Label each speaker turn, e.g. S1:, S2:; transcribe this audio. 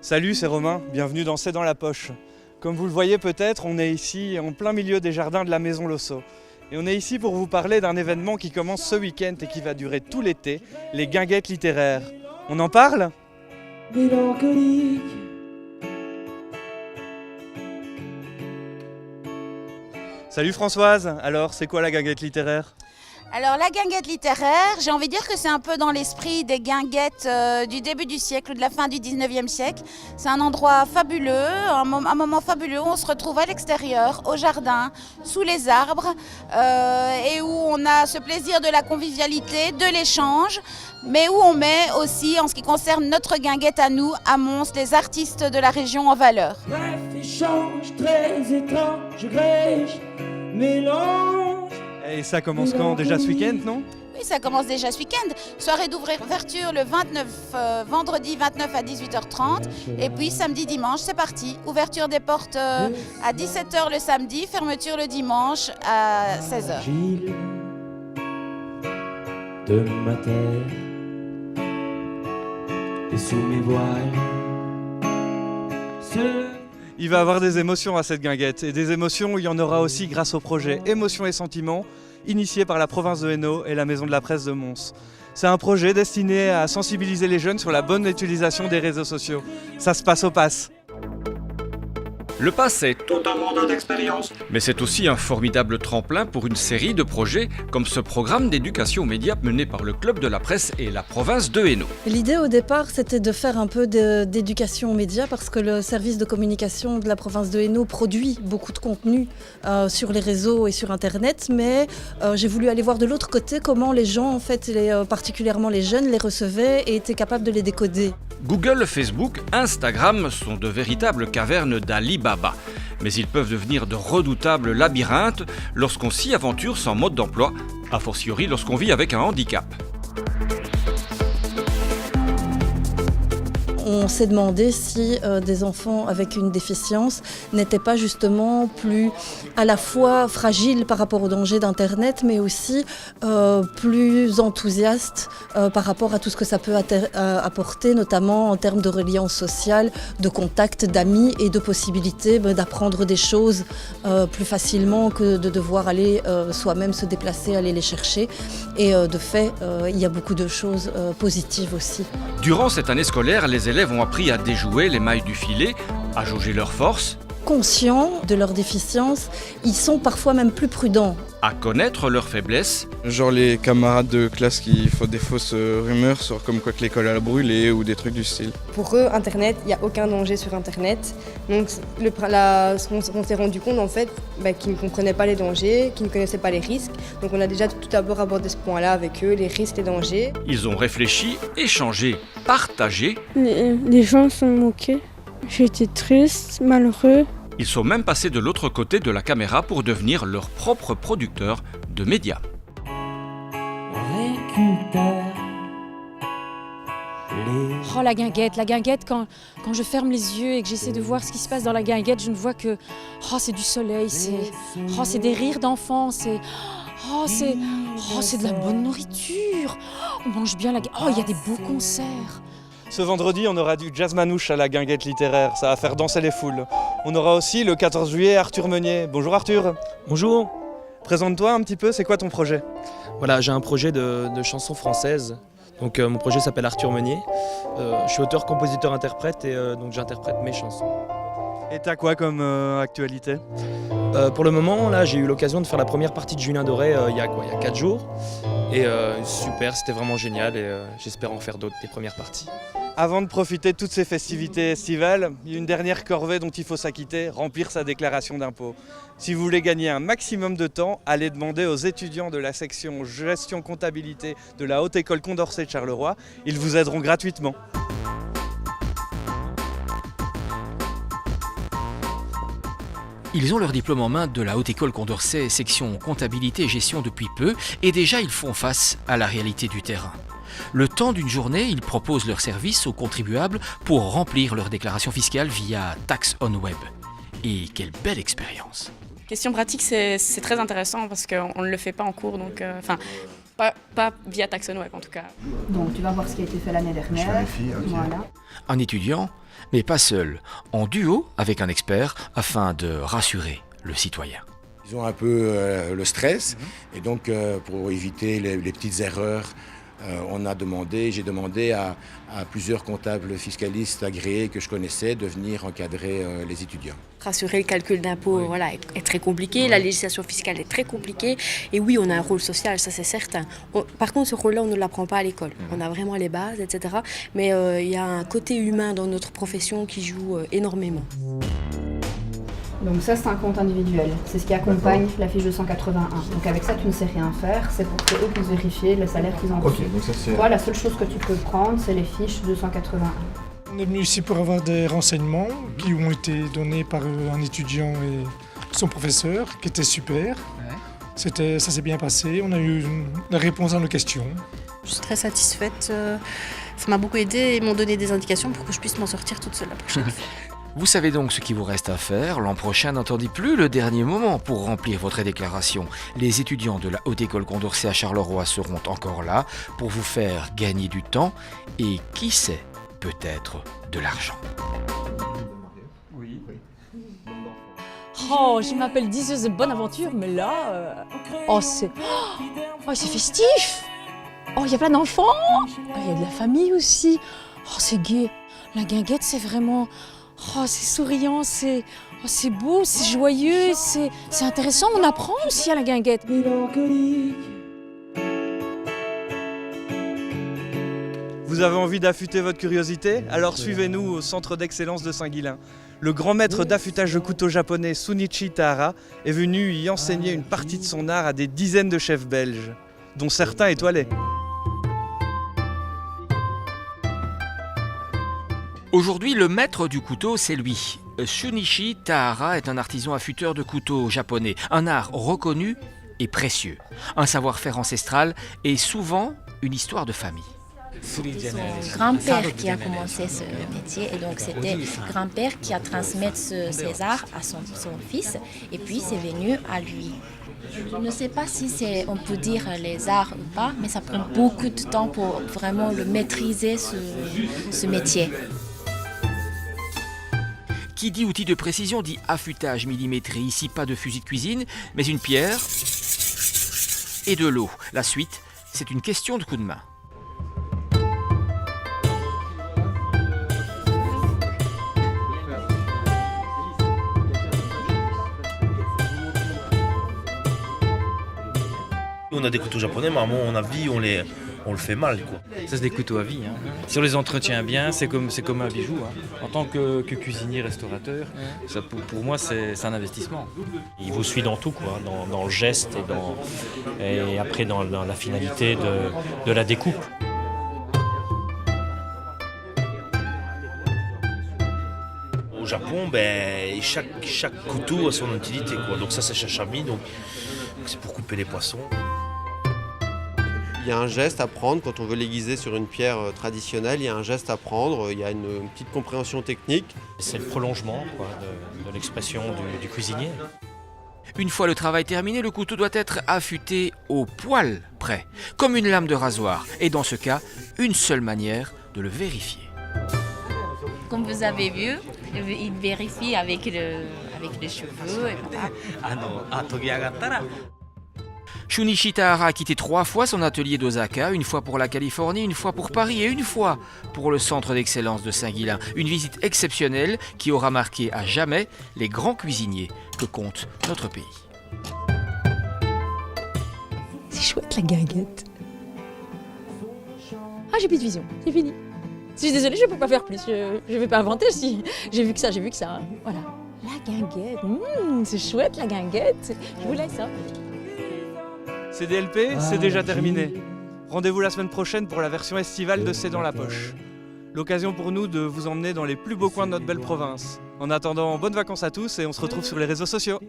S1: Salut, c'est Romain, bienvenue dans C'est dans la poche. Comme vous le voyez peut-être, on est ici en plein milieu des jardins de la Maison Losso. Et on est ici pour vous parler d'un événement qui commence ce week-end et qui va durer tout l'été, les guinguettes littéraires. On en parle ? Mélancolique. Salut Françoise, alors c'est quoi la guinguette littéraire ?
S2: Alors la guinguette littéraire, j'ai envie de dire que c'est un peu dans l'esprit des guinguettes du début du siècle, de la fin du 19e siècle. C'est un endroit fabuleux, un moment fabuleux où on se retrouve à l'extérieur, au jardin, sous les arbres, et où on a ce plaisir de la convivialité, de l'échange, mais où on met aussi, en ce qui concerne notre guinguette à nous, à Mons, les artistes de la région en valeur.
S3: Bref, échange très étrange, grèche, mélange.
S1: Et ça commence quand ? Déjà ce week-end, non ?
S2: Oui, ça commence déjà ce week-end. Soirée d'ouverture le 29, vendredi 29 à 18h30. Et puis samedi, dimanche, c'est parti. Ouverture des portes à 17h le samedi, fermeture le dimanche à 16h.
S3: Gilles de ma terre et sous mes voiles.
S1: Il va y avoir des émotions à cette guinguette, et des émotions il y en aura aussi grâce au projet Émotions et Sentiments, initié par la province de Hainaut et la Maison de la Presse de Mons. C'est un projet destiné à sensibiliser les jeunes sur la bonne utilisation des réseaux sociaux. Ça se passe au PASS.
S4: Le PASS, c'est tout un monde d'expérience. Mais c'est aussi un formidable tremplin pour une série de projets comme ce programme d'éducation aux médias mené par le Club de la Presse et la province de Hainaut.
S5: L'idée au départ, c'était de faire un peu d'éducation aux médias parce que le service de communication de la province de Hainaut produit beaucoup de contenu sur les réseaux et sur Internet, mais j'ai voulu aller voir de l'autre côté comment les gens, en fait, particulièrement les jeunes, les recevaient et étaient capables de les décoder.
S4: Google, Facebook, Instagram sont de véritables cavernes d'Ali Baba. Mais ils peuvent devenir de redoutables labyrinthes lorsqu'on s'y aventure sans mode d'emploi, a fortiori lorsqu'on vit avec un handicap.
S5: On s'est demandé si des enfants avec une déficience n'étaient pas justement plus à la fois fragiles par rapport aux dangers d'Internet, mais aussi plus enthousiastes par rapport à tout ce que ça peut apporter, notamment en termes de reliance sociale, de contact, d'amis et de possibilités d'apprendre des choses plus facilement que de devoir aller soi-même se déplacer, aller les chercher. Et de fait, il y a beaucoup de choses positives aussi.
S4: Durant cette année scolaire, les élèves ont appris à déjouer les mailles du filet, à jauger leurs forces,
S5: conscients de leur déficience, ils sont parfois même plus prudents.
S4: À connaître leurs faiblesses.
S6: Genre les camarades de classe qui font des fausses rumeurs sur comme quoi que l'école a brûlé ou des trucs du style.
S7: Pour eux, Internet, il n'y a aucun danger sur Internet. Donc ce qu'on s'est rendu compte en fait, qu'ils ne comprenaient pas les dangers, qu'ils ne connaissaient pas les risques. Donc on a déjà tout d'abord abordé ce point-là avec eux, les risques et dangers.
S4: Ils ont réfléchi, échangé, partagé.
S8: Les gens sont moqués. J'étais triste, malheureux.
S4: Ils sont même passés de l'autre côté de la caméra pour devenir leurs propres producteurs de médias.
S9: Oh la guinguette, quand je ferme les yeux et que j'essaie de voir ce qui se passe dans la guinguette, je ne vois que c'est du soleil, c'est des rires d'enfants, c'est de la bonne nourriture. On mange bien la guinguette. Il y a des beaux concerts.
S1: Ce vendredi, on aura du jazz manouche à la guinguette littéraire, ça va faire danser les foules. On aura aussi le 14 juillet Arthur Meunier. Bonjour Arthur.
S10: Bonjour.
S1: Présente-toi un petit peu, c'est quoi ton projet ?
S10: Voilà, j'ai un projet de chansons françaises. Donc mon projet s'appelle Arthur Meunier. Je suis auteur, compositeur, interprète et donc j'interprète mes chansons.
S1: Et t'as quoi comme actualité ?
S10: Pour le moment, là, j'ai eu l'occasion de faire la première partie de Julien Doré il y a 4 jours. Et super, c'était vraiment génial et j'espère en faire d'autres, des premières parties.
S1: Avant de profiter de toutes ces festivités estivales, il y a une dernière corvée dont il faut s'acquitter, remplir sa déclaration d'impôt. Si vous voulez gagner un maximum de temps, allez demander aux étudiants de la section gestion comptabilité de la Haute École Condorcet de Charleroi. Ils vous aideront gratuitement.
S11: Ils ont leur diplôme en main de la Haute École Condorcet, section comptabilité et gestion depuis peu, et déjà ils font face à la réalité du terrain. Le temps d'une journée, ils proposent leurs services aux contribuables pour remplir leur déclaration fiscale via Tax on Web. Et quelle belle expérience!
S12: Question pratique, c'est très intéressant parce qu'on ne le fait pas en cours, donc Pas via Taxonweb en tout cas.
S13: Donc tu vas voir ce qui a été fait l'année dernière. Voilà.
S11: Un étudiant, mais pas seul, en duo avec un expert afin de rassurer le citoyen.
S14: Ils ont un peu le stress et donc pour éviter les petites erreurs, j'ai demandé à plusieurs comptables fiscalistes agréés que je connaissais de venir encadrer les étudiants.
S12: Rassurer le calcul d'impôt est très compliqué, la législation fiscale est très compliquée et oui, on a un rôle social, ça c'est certain. Par contre, ce rôle-là, on ne l'apprend pas à l'école. On a vraiment les bases, etc. Mais il y a un côté humain dans notre profession qui joue énormément.
S13: Donc ça, c'est un compte individuel. C'est ce qui accompagne la fiche 281. Donc avec ça, tu ne sais rien faire. C'est pour qu'eux puissent vérifier le salaire qu'ils ont reçu. Toi, la seule chose que tu peux prendre, c'est les fiches 281.
S15: On est venu ici pour avoir des renseignements qui ont été donnés par un étudiant et son professeur, qui était super. Ça s'est bien passé. On a eu la réponse à nos questions.
S16: Je suis très satisfaite. Ça m'a beaucoup aidé et m'ont donné des indications pour que je puisse m'en sortir toute seule la prochaine fois.
S11: Vous savez donc ce qu'il vous reste à faire. L'an prochain, n'attendez plus le dernier moment pour remplir votre déclaration. Les étudiants de la Haute École Condorcet à Charleroi seront encore là pour vous faire gagner du temps et, qui sait, peut-être de l'argent.
S9: Oh, je m'appelle diseuse de bonne aventure, mais là, c'est festif. Oh, il y a plein d'enfants. Il y a de la famille aussi. Oh, c'est gai. La guinguette, c'est vraiment... Oh, c'est souriant, c'est beau, c'est joyeux, c'est intéressant. On apprend aussi à la guinguette.
S1: Vous avez envie d'affûter votre curiosité? Alors suivez-nous au Centre d'Excellence de Saint-Guilain. Le grand maître d'affûtage de couteaux japonais Shunichi Tahara est venu y enseigner une partie de son art à des dizaines de chefs belges, dont certains étoilés.
S11: Aujourd'hui, le maître du couteau, c'est lui. Shunichi Tahara est un artisan affûteur de couteaux japonais, un art reconnu et précieux. Un savoir-faire ancestral et souvent une histoire de famille.
S17: Grand-père qui a commencé ce métier et donc c'était grand-père qui a transmis ses arts à son fils et puis c'est venu à lui. Je ne sais pas si on peut dire les arts ou pas, mais ça prend beaucoup de temps pour vraiment le maîtriser ce métier.
S11: Qui dit outil de précision dit affûtage millimétré. Ici, pas de fusil de cuisine, mais une pierre et de l'eau. La suite, c'est une question de coup de main.
S18: On a des couteaux japonais, mais à mon avis, on le fait mal, quoi.
S10: Ça, c'est des couteaux à vie. Hein. Si on les entretient bien, c'est comme un bijou. Hein. En tant que cuisinier, restaurateur, ça, pour moi, c'est un investissement.
S19: Il vous suit dans tout, quoi, dans le geste et après dans la finalité de la découpe.
S18: Au Japon, chaque couteau a son utilité, quoi. Donc ça, c'est sashimi, donc c'est pour couper les poissons.
S20: Il y a un geste à prendre quand on veut l'aiguiser sur une pierre traditionnelle, il y a un geste à prendre, il y a une petite compréhension technique.
S19: C'est le prolongement de l'expression du cuisinier.
S11: Une fois le travail terminé, le couteau doit être affûté au poil près, comme une lame de rasoir. Et dans ce cas, une seule manière de le vérifier.
S17: Comme vous avez vu, il vérifie avec les cheveux. Et voilà.
S11: Shunichi Tahara a quitté 3 fois son atelier d'Osaka, une fois pour la Californie, une fois pour Paris et une fois pour le Centre d'Excellence de Saint-Guilain. Une visite exceptionnelle qui aura marqué à jamais les grands cuisiniers que compte notre pays.
S9: C'est chouette la guinguette. Ah, j'ai plus de vision, c'est fini. Je suis désolée, je ne peux pas faire plus, je ne vais pas inventer si j'ai vu que ça. Hein. Voilà. La guinguette, c'est chouette la guinguette, je vous laisse. Hein.
S1: CDLP, c'est déjà terminé. Rendez-vous la semaine prochaine pour la version estivale de C'est dans la poche. L'occasion pour nous de vous emmener dans les plus beaux coins de notre belle province. En attendant, bonnes vacances à tous et on se retrouve sur les réseaux sociaux.